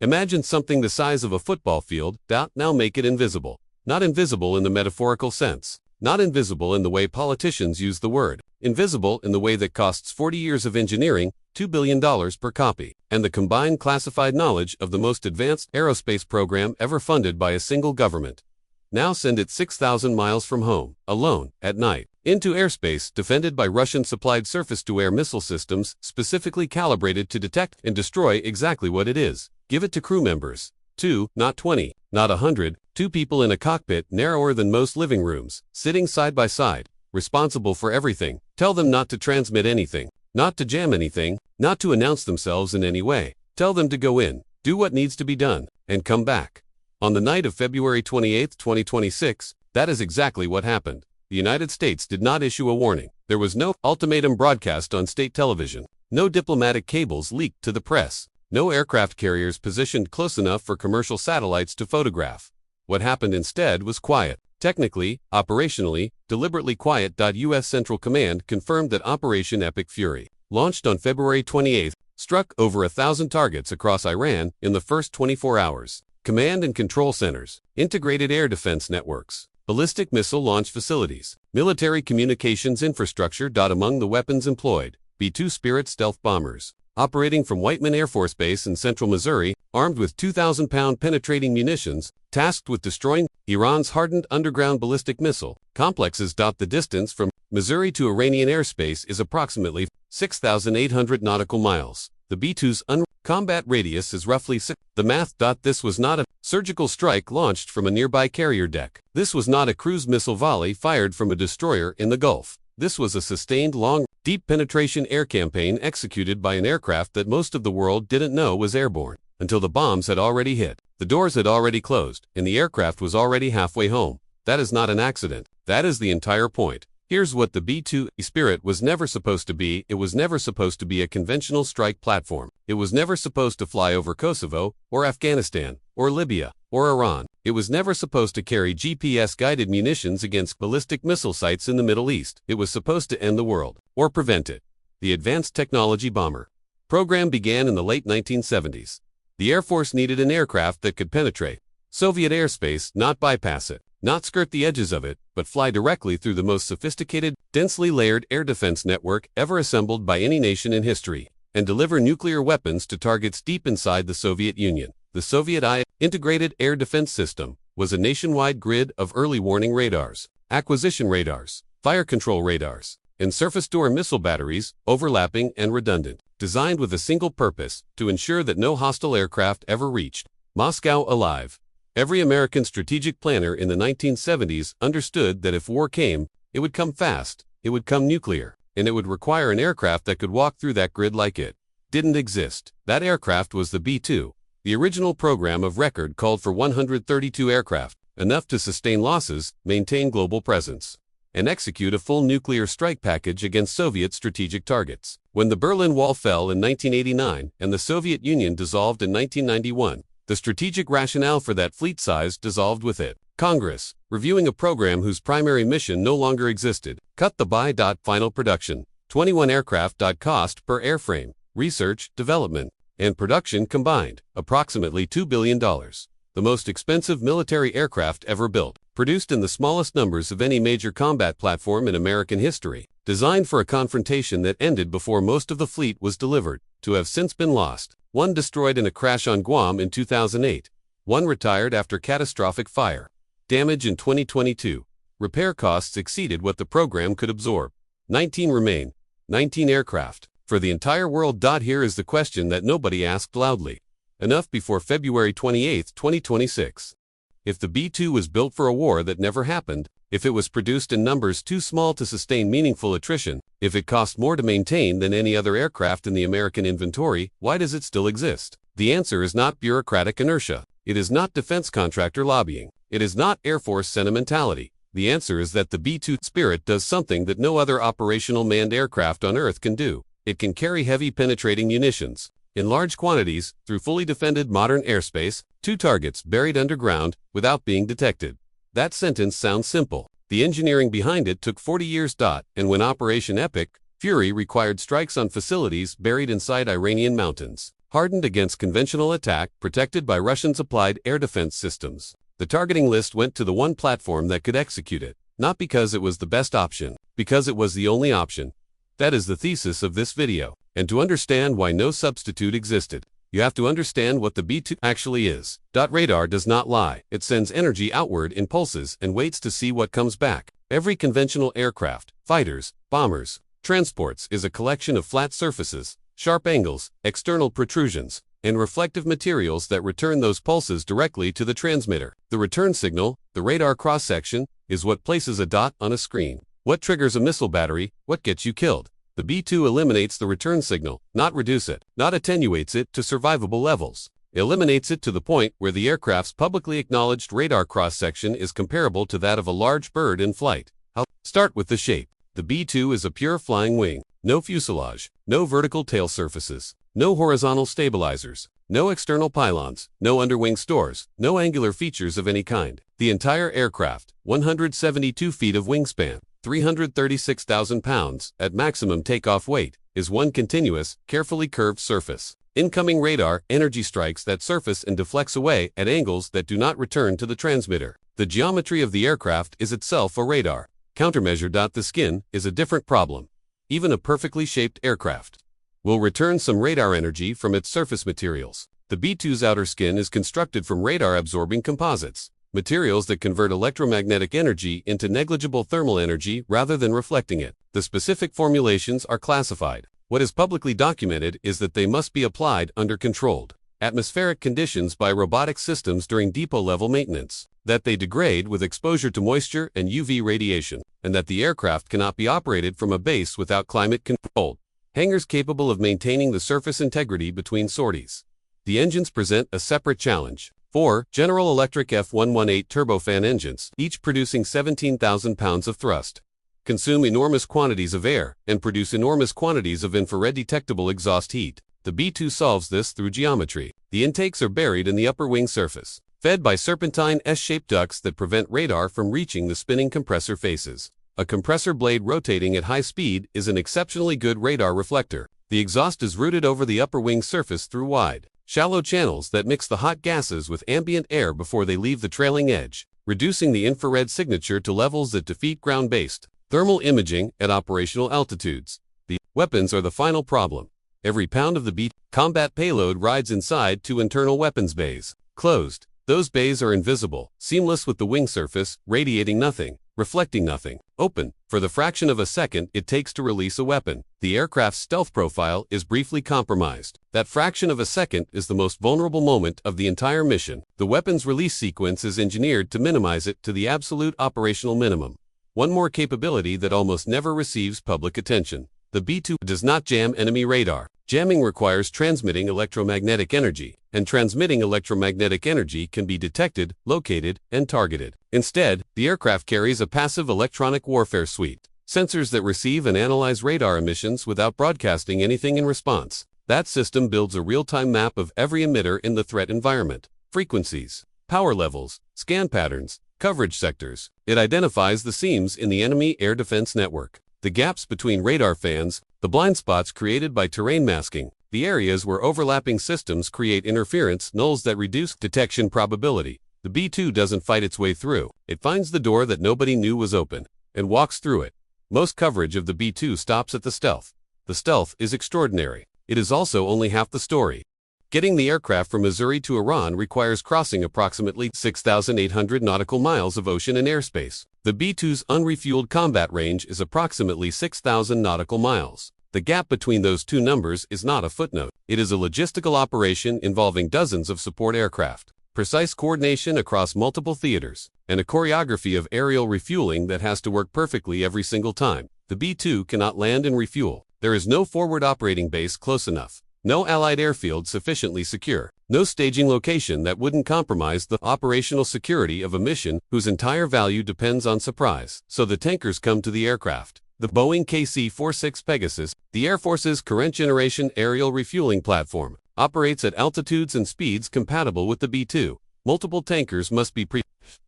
Imagine something the size of a football field, now make it invisible. Not invisible in the metaphorical sense. Not invisible in the way politicians use the word. Invisible in the way that costs 40 years of engineering, $2 billion per copy, and the combined classified knowledge of the most advanced aerospace program ever funded by a single government. Now send it 6,000 miles from home, alone, at night, into airspace defended by Russian-supplied surface-to-air missile systems specifically calibrated to detect and destroy exactly what it is. Give it to crew members. 2, not 20, not 100, 2 people in a cockpit narrower than most living rooms, sitting side by side, responsible for everything. Tell them not to transmit anything, not to jam anything, not to announce themselves in any way. Tell them to go in, do what needs to be done, and come back. On the night of February 28, 2026, that is exactly what happened. The United States did not issue a warning. There was no ultimatum broadcast on state television. No diplomatic cables leaked to the press. No aircraft carriers positioned close enough for commercial satellites to photograph. What happened instead was quiet. Technically, operationally, deliberately quiet. U.S. Central Command confirmed that Operation Epic Fury, launched on February 28, struck over 1,000 targets across Iran in the first 24 hours. Command and control centers, integrated air defense networks, ballistic missile launch facilities, military communications infrastructure. Among the weapons employed, B-2 Spirit stealth bombers, operating from Whiteman Air Force Base in central Missouri, armed with 2,000-pound penetrating munitions, tasked with destroying Iran's hardened underground ballistic missile complexes. The distance from Missouri to Iranian airspace is approximately 6,800 nautical miles. The B-2's combat radius is roughly 6. The math. This was not a surgical strike launched from a nearby carrier deck. This was not a cruise missile volley fired from a destroyer in the Gulf. This was a sustained, long, deep penetration air campaign executed by an aircraft that most of the world didn't know was airborne, until the bombs had already hit, the doors had already closed, and the aircraft was already halfway home. That is not an accident. That is the entire point. Here's what the B-2 Spirit was never supposed to be. It was never supposed to be a conventional strike platform. It was never supposed to fly over Kosovo, or Afghanistan, or Libya, or Iran. It was never supposed to carry GPS-guided munitions against ballistic missile sites in the Middle East. It was supposed to end the world, or prevent it. The Advanced Technology Bomber program began in the late 1970s. The Air Force needed an aircraft that could penetrate Soviet airspace, not bypass it, not skirt the edges of it, but fly directly through the most sophisticated, densely layered air defense network ever assembled by any nation in history, and deliver nuclear weapons to targets deep inside the Soviet Union. The Soviet Integrated Air Defense System was a nationwide grid of early warning radars, acquisition radars, fire control radars, and surface-to-air missile batteries, overlapping and redundant, designed with a single purpose, to ensure that no hostile aircraft ever reached Moscow alive. Every American strategic planner in the 1970s understood that if war came, it would come fast, it would come nuclear, and it would require an aircraft that could walk through that grid like it didn't exist. That aircraft was the B-2. The original program of record called for 132 aircraft, enough to sustain losses, maintain global presence, and execute a full nuclear strike package against Soviet strategic targets. When the Berlin Wall fell in 1989 and the Soviet Union dissolved in 1991, the strategic rationale for that fleet size dissolved with it. Congress, reviewing a program whose primary mission no longer existed, cut the buy. Final production, 21 aircraft. Cost per airframe, research, development, and production combined, approximately $2 billion. The most expensive military aircraft ever built, produced in the smallest numbers of any major combat platform in American history, designed for a confrontation that ended before most of the fleet was delivered, to have since been lost. One destroyed in a crash on Guam in 2008. One retired after catastrophic fire damage in 2022. Repair costs exceeded what the program could absorb. 19 remain. 19 aircraft. For the entire world. Here is the question that nobody asked loudly enough before February 28, 2026. If the B-2 was built for a war that never happened, if it was produced in numbers too small to sustain meaningful attrition, if it cost more to maintain than any other aircraft in the American inventory, why does it still exist? The answer is not bureaucratic inertia. It is not defense contractor lobbying. It is not Air Force sentimentality. The answer is that the B-2 Spirit does something that no other operational manned aircraft on Earth can do. It can carry heavy penetrating munitions in large quantities through fully defended modern airspace, 2 targets buried underground, without being detected. That sentence sounds simple. The engineering behind it took 40 years. And when Operation Epic Fury required strikes on facilities buried inside Iranian mountains, hardened against conventional attack, protected by Russian-supplied air defense systems. The targeting list went to the one platform that could execute it, not because it was the best option, because it was the only option. That is the thesis of this video. And to understand why no substitute existed, you have to understand what the B-2 actually is. Radar does not lie. It sends energy outward in pulses and waits to see what comes back. Every conventional aircraft, fighters, bombers, transports is a collection of flat surfaces, sharp angles, external protrusions, and reflective materials that return those pulses directly to the transmitter. The return signal, the radar cross-section, is what places a dot on a screen. What triggers a missile battery? What gets you killed? The B-2 eliminates the return signal, not reduce it, not attenuates it to survivable levels. It eliminates it to the point where the aircraft's publicly acknowledged radar cross-section is comparable to that of a large bird in flight. I'll start with the shape. The B-2 is a pure flying wing. No fuselage, no vertical tail surfaces, no horizontal stabilizers, no external pylons, no underwing stores, no angular features of any kind. The entire aircraft, 172 feet of wingspan, 336,000 pounds at maximum takeoff weight, is one continuous, carefully curved surface. Incoming radar energy strikes that surface and deflects away at angles that do not return to the transmitter. The geometry of the aircraft is itself a radar. Countermeasure. The skin is a different problem. Even a perfectly shaped aircraft will return some radar energy from its surface materials. The B-2's outer skin is constructed from radar-absorbing composites, materials that convert electromagnetic energy into negligible thermal energy rather than reflecting it. The specific formulations are classified. What is publicly documented is that they must be applied under controlled atmospheric conditions by robotic systems during depot-level maintenance, that they degrade with exposure to moisture and UV radiation, and that the aircraft cannot be operated from a base without climate control. Hangars capable of maintaining the surface integrity between sorties. The engines present a separate challenge. 4 General Electric F118 turbofan engines, each producing 17,000 pounds of thrust, consume enormous quantities of air and produce enormous quantities of infrared detectable exhaust heat. The B-2 solves this through geometry. The intakes are buried in the upper wing surface, fed by serpentine S-shaped ducts that prevent radar from reaching the spinning compressor faces. A compressor blade rotating at high speed is an exceptionally good radar reflector. The exhaust is routed over the upper wing surface through wide, shallow channels that mix the hot gases with ambient air before they leave the trailing edge, reducing the infrared signature to levels that defeat ground-based thermal imaging at operational altitudes. The weapons are the final problem. Every pound of the B combat payload rides inside 2 internal weapons bays. Closed. Those bays are invisible, seamless with the wing surface, radiating nothing, reflecting nothing. Open. For the fraction of a second it takes to release a weapon, the aircraft's stealth profile is briefly compromised. That fraction of a second is the most vulnerable moment of the entire mission. The weapons release sequence is engineered to minimize it to the absolute operational minimum. One more capability that almost never receives public attention. The B-2 does not jam enemy radar. Jamming requires transmitting electromagnetic energy, and transmitting electromagnetic energy can be detected, located, and targeted. Instead, the aircraft carries a passive electronic warfare suite, sensors that receive and analyze radar emissions without broadcasting anything in response. That system builds a real-time map of every emitter in the threat environment, frequencies, power levels, scan patterns, coverage sectors. It identifies the seams in the enemy air defense network, the gaps between radar fans, the blind spots created by terrain masking, the areas where overlapping systems create interference nulls that reduce detection probability. The B-2 doesn't fight its way through. It finds the door that nobody knew was open and walks through it. Most coverage of the B-2 stops at the stealth. The stealth is extraordinary. It is also only half the story. Getting the aircraft from Missouri to Iran requires crossing approximately 6,800 nautical miles of ocean and airspace. The B-2's unrefueled combat range is approximately 6,000 nautical miles. The gap between those two numbers is not a footnote. It is a logistical operation involving dozens of support aircraft, precise coordination across multiple theaters, and a choreography of aerial refueling that has to work perfectly every single time. The B-2 cannot land and refuel. There is no forward operating base close enough. No Allied airfield sufficiently secure. No staging location that wouldn't compromise the operational security of a mission whose entire value depends on surprise. So the tankers come to the aircraft. The Boeing KC-46 Pegasus, the Air Force's current generation aerial refueling platform, operates at altitudes and speeds compatible with the B-2. Multiple tankers must be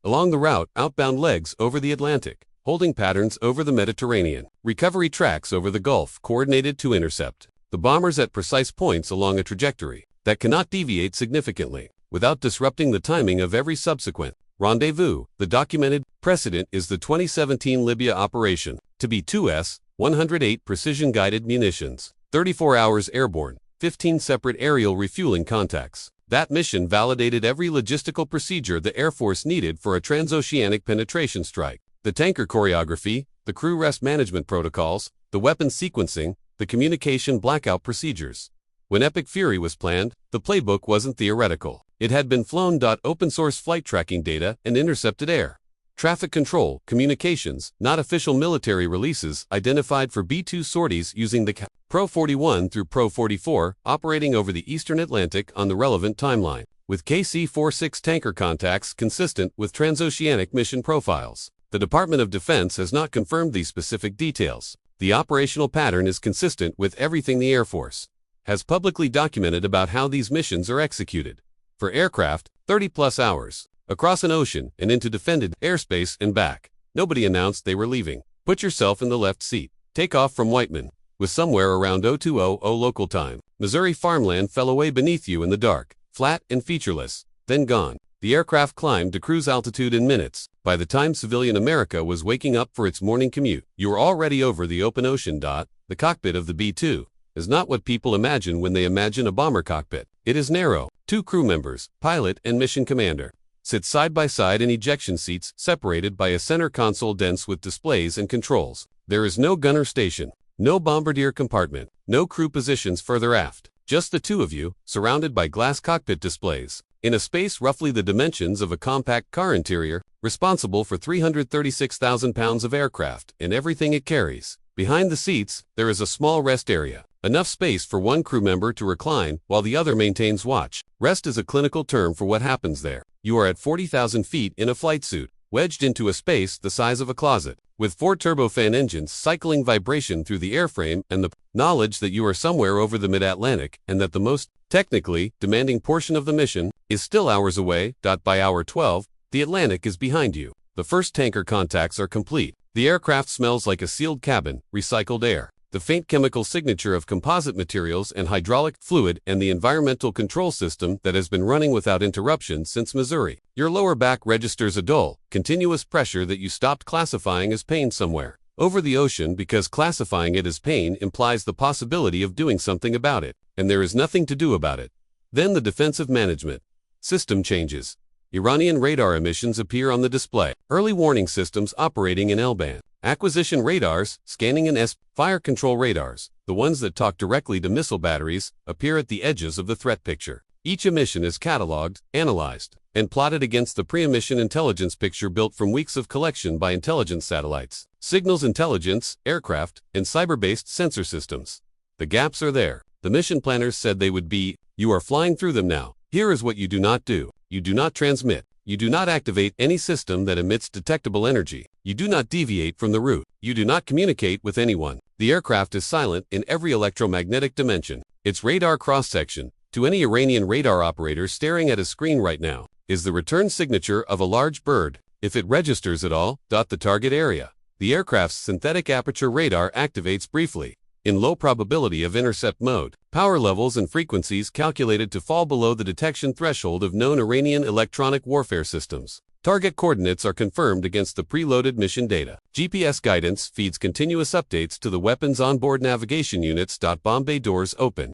along the route, outbound legs over the Atlantic, holding patterns over the Mediterranean, recovery tracks over the Gulf coordinated to intercept the bombers at precise points along a trajectory. that cannot deviate significantly, without disrupting the timing of every subsequent rendezvous. The documented precedent is the 2017 Libya operation, to be 2S, 108 precision-guided munitions, 34 hours airborne, 15 separate aerial refueling contacts. That mission validated every logistical procedure the Air Force needed for a transoceanic penetration strike. The tanker choreography, the crew rest management protocols, the weapons sequencing, the communication blackout procedures. When Epic Fury was planned, the playbook wasn't theoretical. It had been flown. Open source flight tracking data and intercepted air traffic control, communications, not official military releases, identified for B-2 sorties using the Pro 41 through Pro 44, operating over the Eastern Atlantic on the relevant timeline, with KC-46 tanker contacts consistent with transoceanic mission profiles. The Department of Defense has not confirmed these specific details. The operational pattern is consistent with everything the Air Force has publicly documented about how these missions are executed. For aircraft, 30-plus hours, across an ocean and into defended airspace and back. Nobody announced they were leaving. Put yourself in the left seat. Take off from Whiteman, with somewhere around 0200 local time. Missouri farmland fell away beneath you in the dark, flat and featureless, then gone. The aircraft climbed to cruise altitude in minutes. By the time civilian America was waking up for its morning commute, you were already over the open ocean. The cockpit of the B-2 is not what people imagine when they imagine a bomber cockpit. It is narrow. 2 crew members, pilot and mission commander, sit side by side in ejection seats separated by a center console dense with displays and controls. There is no gunner station, no bombardier compartment, no crew positions further aft. Just the 2 of you, surrounded by glass cockpit displays, in a space roughly the dimensions of a compact car interior, responsible for 336,000 pounds of aircraft and everything it carries. Behind the seats, there is a small rest area, enough space for one crew member to recline while the other maintains watch. Rest is a clinical term for what happens there. You are at 40,000 feet in a flight suit, wedged into a space the size of a closet, with 4 turbofan engines cycling vibration through the airframe and the knowledge that you are somewhere over the mid-Atlantic and that the most technically demanding portion of the mission is still hours away. By hour 12, the Atlantic is behind you. The first tanker contacts are complete. The aircraft smells like a sealed cabin, recycled air, the faint chemical signature of composite materials and hydraulic fluid, and the environmental control system that has been running without interruption since Missouri. Your lower back registers a dull, continuous pressure that you stopped classifying as pain somewhere over the ocean, because classifying it as pain implies the possibility of doing something about it, and there is nothing to do about it. Then the defensive management system changes. Iranian radar emissions appear on the display. Early warning systems operating in L-band. Acquisition radars, scanning and fire control radars, the ones that talk directly to missile batteries, appear at the edges of the threat picture. Each emission is cataloged, analyzed, and plotted against the pre-emission intelligence picture built from weeks of collection by intelligence satellites, signals intelligence, aircraft, and cyber-based sensor systems. The gaps are there. The mission planners said they would be. You are flying through them now. Here is what you do not do. You do not transmit. You do not activate any system that emits detectable energy. You do not deviate from the route. You do not communicate with anyone. The aircraft is silent in every electromagnetic dimension. Its radar cross-section, to any Iranian radar operator staring at a screen right now, is the return signature of a large bird, if it registers at all. The target area. The aircraft's synthetic aperture radar activates briefly, in low probability of intercept mode. Power levels and frequencies calculated to fall below the detection threshold of known Iranian electronic warfare systems. Target coordinates are confirmed against the preloaded mission data. GPS guidance feeds continuous updates to the weapon's onboard navigation units. Bomb bay doors open.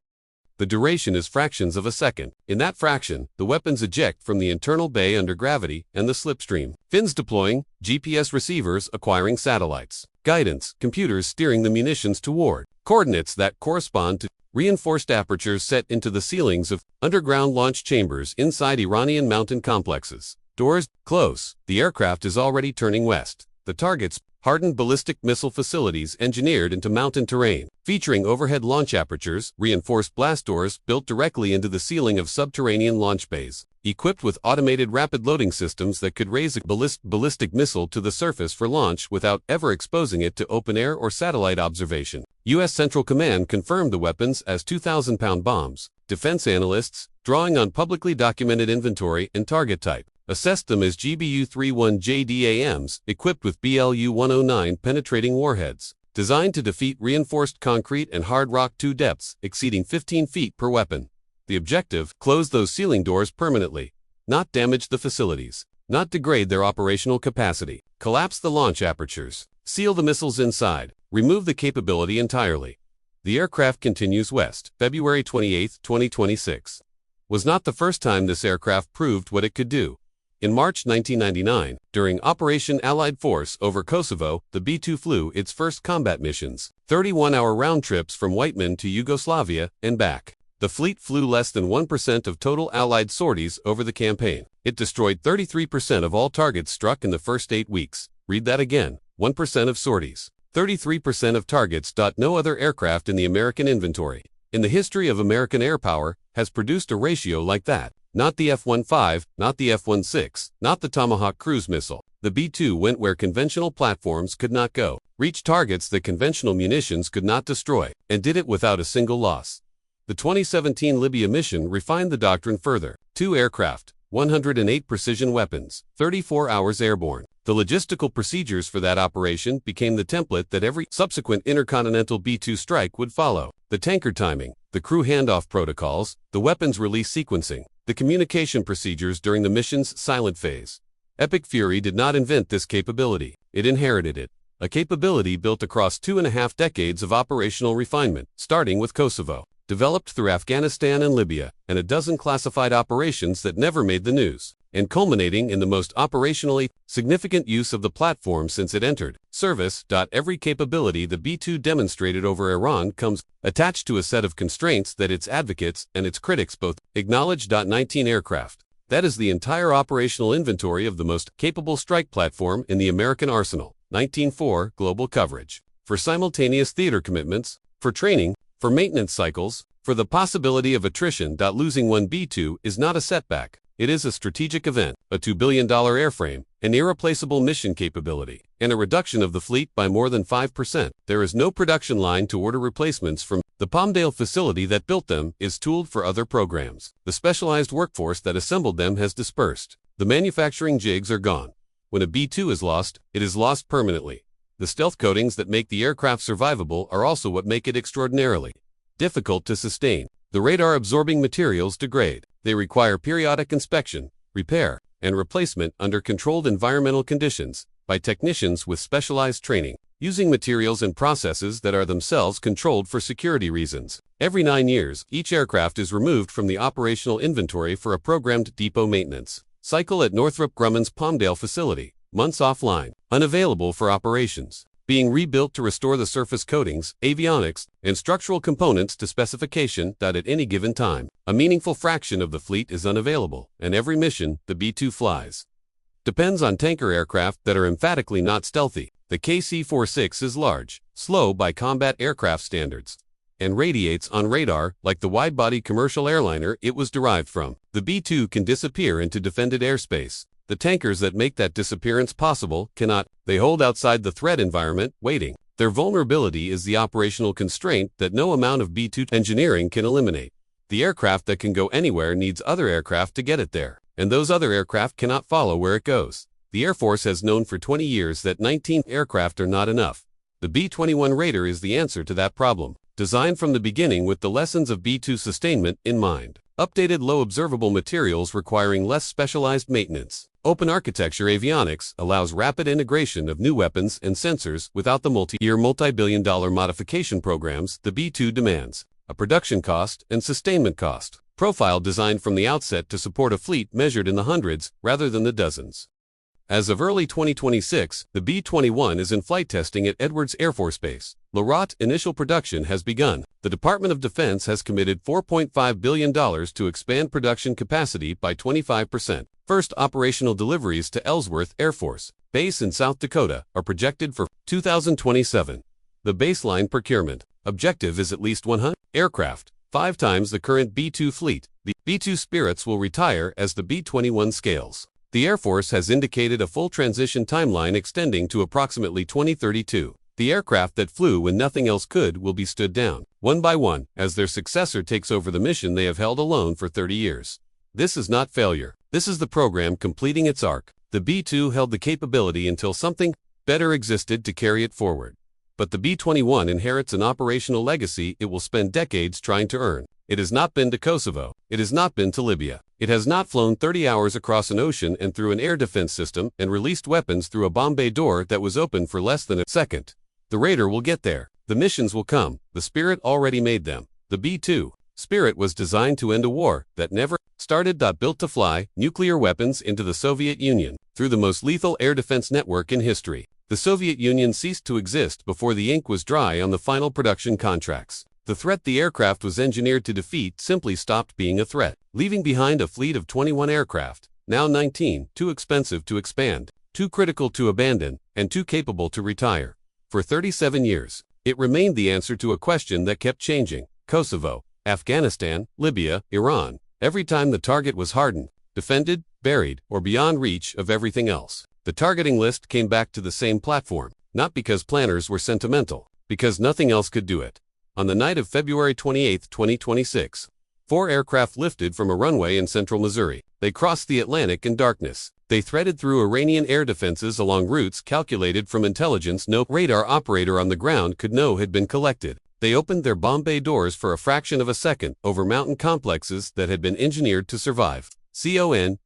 The duration is fractions of a second. In that fraction, the weapons eject from the internal bay under gravity and the slipstream. Fins deploying, GPS receivers acquiring satellites. Guidance, computers steering the munitions toward coordinates that correspond to reinforced apertures set into the ceilings of underground launch chambers inside Iranian mountain complexes. Doors close. The aircraft is already turning west. The targets, hardened ballistic missile facilities engineered into mountain terrain, featuring overhead launch apertures, reinforced blast doors built directly into the ceiling of subterranean launch bays, equipped with automated rapid loading systems that could raise a ballistic missile to the surface for launch without ever exposing it to open air or satellite observation. U.S. Central Command confirmed the weapons as 2,000-pound bombs. Defense analysts, drawing on publicly documented inventory and target type, assessed them as GBU-31JDAMs, equipped with BLU-109 penetrating warheads, designed to defeat reinforced concrete and hard rock 2 depths exceeding 15 feet per weapon. The objective: close those ceiling doors permanently. Not damage the facilities. Not degrade their operational capacity. Collapse the launch apertures. Seal the missiles inside. Remove the capability entirely. The aircraft continues west, February 28, 2026. Was not the first time this aircraft proved what it could do. In March 1999, during Operation Allied Force over Kosovo, the B-2 flew its first combat missions, 31-hour round trips from Whiteman to Yugoslavia and back. The fleet flew less than 1% of total Allied sorties over the campaign. It destroyed 33% of all targets struck in the first 8 weeks. Read that again, 1% of sorties. 33% of targets. No other aircraft in the American inventory, in the history of American air power, has produced a ratio like that. Not the F-15, not the F-16, not the Tomahawk cruise missile. The B-2 went where conventional platforms could not go, reached targets that conventional munitions could not destroy, and did it without a single loss. The 2017 Libya mission refined the doctrine further. 2 aircraft, 108 precision weapons, 34 hours airborne. The logistical procedures for that operation became the template that every subsequent intercontinental B-2 strike would follow. The tanker timing, the crew handoff protocols, the weapons release sequencing, the communication procedures during the mission's silent phase. Epic Fury did not invent this capability, it inherited it. A capability built across 2.5 decades of operational refinement, starting with Kosovo, developed through Afghanistan and Libya, and a dozen classified operations that never made the news, and culminating in the most operationally significant use of the platform since it entered service. Every capability the B-2 demonstrated over Iran comes attached to a set of constraints that its advocates and its critics both acknowledge. 19 aircraft. That is the entire operational inventory of the most capable strike platform in the American arsenal. 19.4 Global coverage. For simultaneous theater commitments, for training, for maintenance cycles, for the possibility of attrition. Losing one B-2 is not a setback. It is a strategic event, a $2 billion airframe, an irreplaceable mission capability, and a reduction of the fleet by more than 5%. There is no production line to order replacements from. The Palmdale facility that built them is tooled for other programs. The specialized workforce that assembled them has dispersed. The manufacturing jigs are gone. When a B-2 is lost, it is lost permanently. The stealth coatings that make the aircraft survivable are also what make it extraordinarily difficult to sustain. The radar-absorbing materials degrade. They require periodic inspection, repair, and replacement under controlled environmental conditions by technicians with specialized training, using materials and processes that are themselves controlled for security reasons. Every 9 years, each aircraft is removed from the operational inventory for a programmed depot maintenance cycle at Northrop Grumman's Palmdale facility. Months offline, unavailable for operations, being rebuilt to restore the surface coatings, avionics, and structural components to specification. At any given time, a meaningful fraction of the fleet is unavailable, and every mission the B-2 flies depends on tanker aircraft that are emphatically not stealthy. The KC-46 is large, slow by combat aircraft standards, and radiates on radar like the wide-body commercial airliner it was derived from. The B-2 can disappear into defended airspace. The tankers that make that disappearance possible cannot. They hold outside the threat environment, waiting. Their vulnerability is the operational constraint that no amount of B-2 engineering can eliminate. The aircraft that can go anywhere needs other aircraft to get it there, and those other aircraft cannot follow where it goes. The Air Force has known for 20 years that 19 aircraft are not enough. The B-21 Raider is the answer to that problem, designed from the beginning with the lessons of B-2 sustainment in mind. Updated low observable materials requiring less specialized maintenance. Open architecture avionics allows rapid integration of new weapons and sensors without the multi-year multi-billion-dollar modification programs the B-2 demands. A production cost and sustainment cost profile designed from the outset to support a fleet measured in the hundreds rather than the dozens. As of early 2026, the B-21 is in flight testing at Edwards Air Force Base. Lorat initial production has begun. The Department of Defense has committed $4.5 billion to expand production capacity by 25%. First operational deliveries to Ellsworth Air Force Base in South Dakota are projected for 2027. The baseline procurement objective is at least 100 aircraft, 5 times the current B-2 fleet. The B-2 Spirits will retire as the B-21 scales. The Air Force has indicated a full transition timeline extending to approximately 2032. The aircraft that flew when nothing else could will be stood down, one by one, as their successor takes over the mission they have held alone for 30 years. This is not failure. This is the program completing its arc. The B-2 held the capability until something better existed to carry it forward. But the B-21 inherits an operational legacy it will spend decades trying to earn. It has not been to Kosovo. It has not been to Libya. It has not flown 30 hours across an ocean and through an air defense system and released weapons through a bomb bay door that was open for less than a second. The Raider will get there. The missions will come. The Spirit already made them. The B-2 Spirit was designed to end a war that never started. Built to fly nuclear weapons into the Soviet Union through the most lethal air defense network in history. The Soviet Union ceased to exist before the ink was dry on the final production contracts. The threat the aircraft was engineered to defeat simply stopped being a threat, leaving behind a fleet of 21 aircraft, now 19, too expensive to expand, too critical to abandon, and too capable to retire. For 37 years, it remained the answer to a question that kept changing: Kosovo, Afghanistan, Libya, Iran. Every time the target was hardened, defended, buried, or beyond reach of everything else, the targeting list came back to the same platform, not because planners were sentimental, because nothing else could do it. On the night of February 28, 2026, 4 aircraft lifted from a runway in central Missouri. They crossed the Atlantic in darkness. They threaded through Iranian air defenses along routes calculated from intelligence no radar operator on the ground could know had been collected. They opened their bomb bay doors for a fraction of a second over mountain complexes that had been engineered to survive. CONVENTIONAL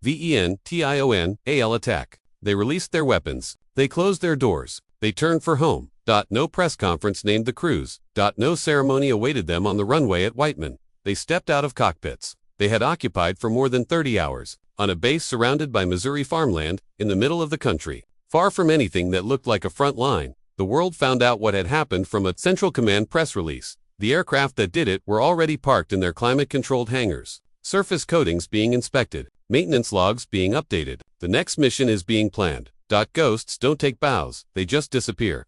attack. They released their weapons. They closed their doors. They turned for home. No press conference named the crews. No ceremony awaited them on the runway at Whiteman. They stepped out of cockpits they had occupied for more than 30 hours, on a base surrounded by Missouri farmland, in the middle of the country. Far from anything that looked like a front line, the world found out what had happened from a Central Command press release. The aircraft that did it were already parked in their climate-controlled hangars, surface coatings being inspected, maintenance logs being updated. The next mission is being planned. Ghosts don't take bows, they just disappear.